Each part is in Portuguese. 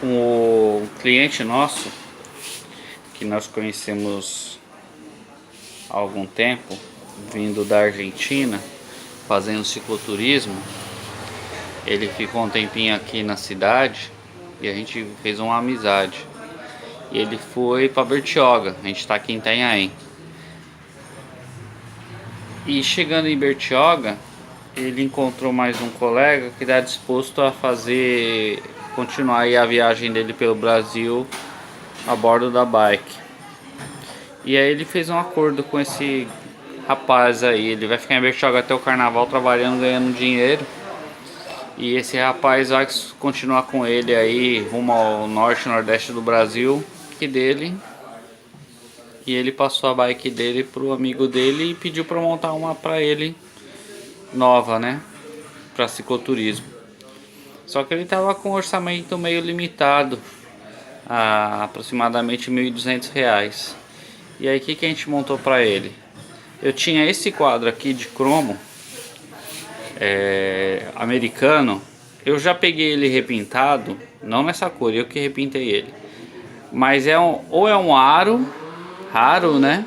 com o cliente nosso, que nós conhecemos há algum tempo, vindo da Argentina, fazendo cicloturismo. Ele ficou um tempinho aqui na cidade e a gente fez uma amizade. E ele foi para Bertioga, a gente está aqui em Itanhaém. E chegando em Bertioga, ele encontrou mais um colega que está disposto a continuar aí a viagem dele pelo Brasil a bordo da bike. E aí ele fez um acordo com esse rapaz aí. Ele vai ficar em Bertioga até o carnaval trabalhando, ganhando dinheiro. E esse rapaz vai continuar com ele aí rumo ao norte e nordeste do Brasil, que dele. E ele passou a bike dele pro amigo dele e pediu para montar uma para ele nova, né? Para cicloturismo. Só que ele tava com um orçamento meio limitado, a aproximadamente R$ 1.200. E aí o que a gente montou para ele? Eu tinha esse quadro aqui de cromo americano. Eu já peguei ele repintado, não nessa cor, eu que repintei ele. Mas ou é um aro raro, né?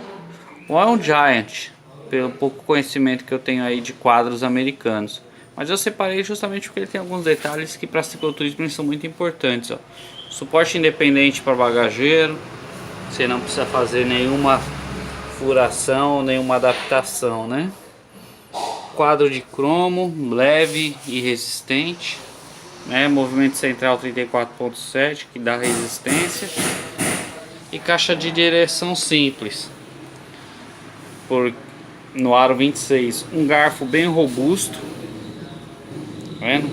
Ou é um Giant, pelo pouco conhecimento que eu tenho aí de quadros americanos. Mas eu separei justamente porque ele tem alguns detalhes que para cicloturismo são muito importantes, ó. Suporte independente para bagageiro, você não precisa fazer nenhuma furação, nenhuma adaptação, né? Quadro de cromo, leve e resistente, né? Movimento central 34.7 que dá resistência. E caixa de direção simples no aro 26. Um garfo bem robusto, tá vendo?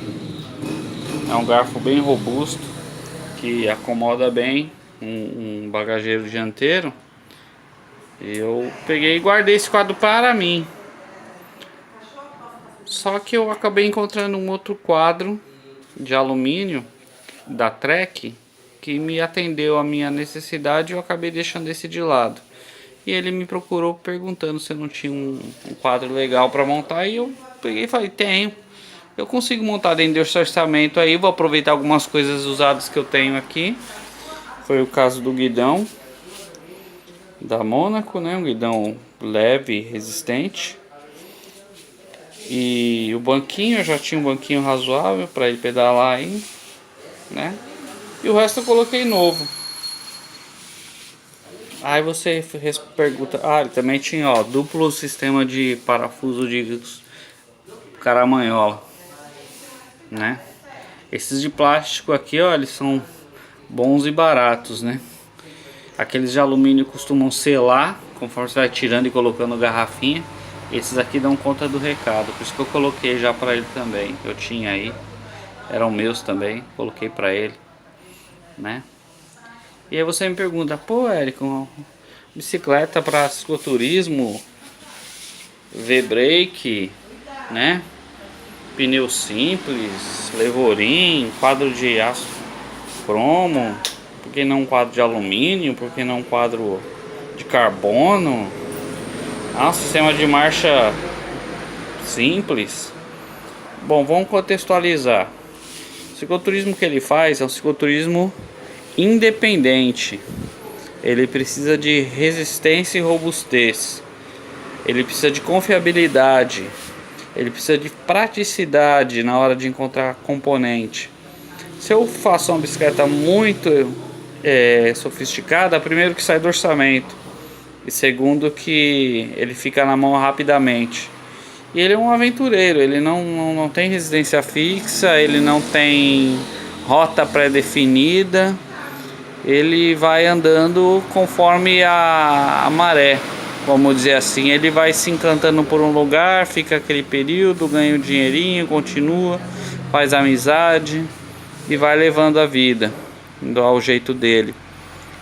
É um garfo bem robusto que acomoda bem um bagageiro dianteiro. Eu peguei e guardei esse quadro para mim. Só que eu acabei encontrando um outro quadro de alumínio da Trek que me atendeu a minha necessidade, eu acabei deixando esse de lado. E ele me procurou perguntando se eu não tinha um quadro legal para montar, e eu peguei e falei, tenho. Eu consigo montar dentro desse orçamento aí, vou aproveitar algumas coisas usadas que eu tenho aqui. Foi o caso do guidão da Mônaco, né? Um guidão leve, resistente. E o banquinho, eu já tinha um banquinho razoável para ele pedalar aí, né? E o resto eu coloquei novo. Aí você pergunta, ele também tinha, ó, duplo sistema de parafuso de caramanhola, né? Esses de plástico aqui, ó, eles são bons e baratos, né? Aqueles de alumínio costumam selar conforme você vai tirando e colocando garrafinha. Esses aqui dão conta do recado, por isso que eu coloquei já para ele também. Eu tinha aí, eram meus também, coloquei para ele, né? E aí você me pergunta, pô, Érico, bicicleta para cicloturismo, V-brake, né? Pneu simples, levorim, quadro de aço cromo, por que não um quadro de alumínio, por que não um quadro de carbono? Um sistema de marcha simples. Bom, vamos contextualizar. O cicloturismo que ele faz é um cicloturismo independente. Ele precisa de resistência e robustez. Ele precisa de confiabilidade. Ele precisa de praticidade na hora de encontrar componente. Se eu faço uma bicicleta muito sofisticada, primeiro que sai do orçamento, e segundo que ele fica na mão rapidamente. E ele é um aventureiro, ele não tem residência fixa, ele não tem rota pré-definida, ele vai andando conforme a maré, vamos dizer assim. Ele vai se encantando por um lugar, fica aquele período, ganha um dinheirinho, continua, faz amizade e vai levando a vida, indo ao jeito dele.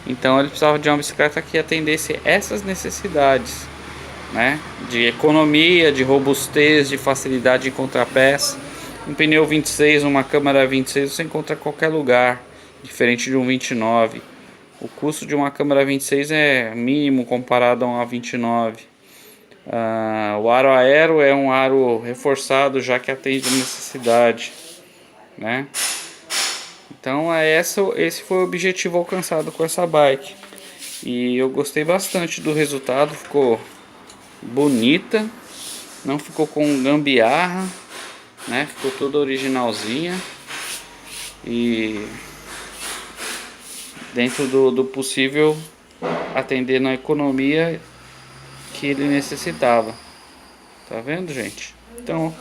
Então ele precisava de uma bicicleta que atendesse essas necessidades, né? De economia, de robustez, de facilidade de encontrar peça. Um pneu 26, uma câmera 26 você encontra em qualquer lugar, diferente de um 29. O custo de uma câmera 26 é mínimo comparado a uma 29. O aro aero é um aro reforçado, já que atende a necessidade, né? Então esse foi o objetivo alcançado com essa bike. E eu gostei bastante do resultado, ficou bonita, não ficou com gambiarra, né? Ficou toda originalzinha e dentro do possível atendendo a economia que ele necessitava. Tá vendo, gente? Então,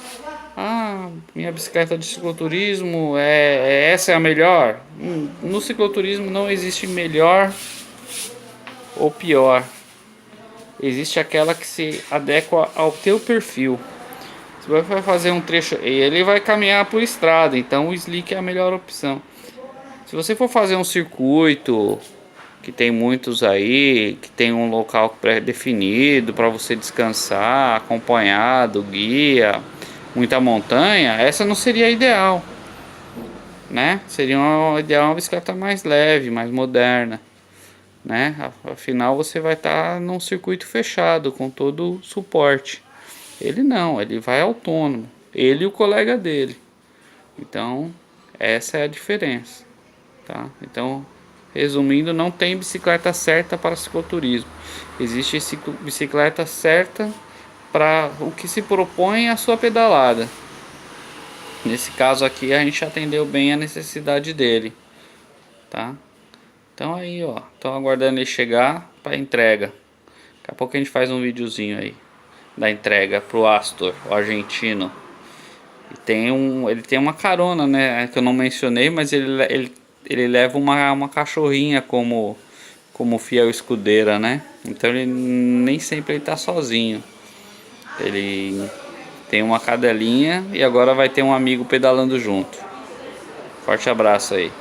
minha bicicleta de cicloturismo essa é a melhor? No cicloturismo não existe melhor ou pior. Existe aquela que se adequa ao teu perfil. Você vai fazer um trecho e ele vai caminhar por estrada, então o slick é a melhor opção. Se você for fazer um circuito, que tem muitos aí, que tem um local pré-definido para você descansar, acompanhado, guia, muita montanha, essa não seria a ideal, né? Seria uma bicicleta mais leve, mais moderna, né? Afinal você vai estar num circuito fechado com todo o suporte. Ele não, ele vai autônomo, ele e o colega dele. Então essa é a diferença, tá? Então, resumindo, não tem bicicleta certa para cicloturismo. Existe bicicleta certa para o que se propõe a sua pedalada. Nesse caso aqui a gente atendeu bem a necessidade dele, tá? Então aí, ó, estão aguardando ele chegar para entrega. Daqui a pouco a gente faz um videozinho aí da entrega pro Astor, o argentino. E ele tem uma carona, né, que eu não mencionei, mas ele leva uma cachorrinha como fiel escudeira, né? Então ele nem sempre ele tá sozinho. Ele tem uma cadelinha e agora vai ter um amigo pedalando junto. Forte abraço aí.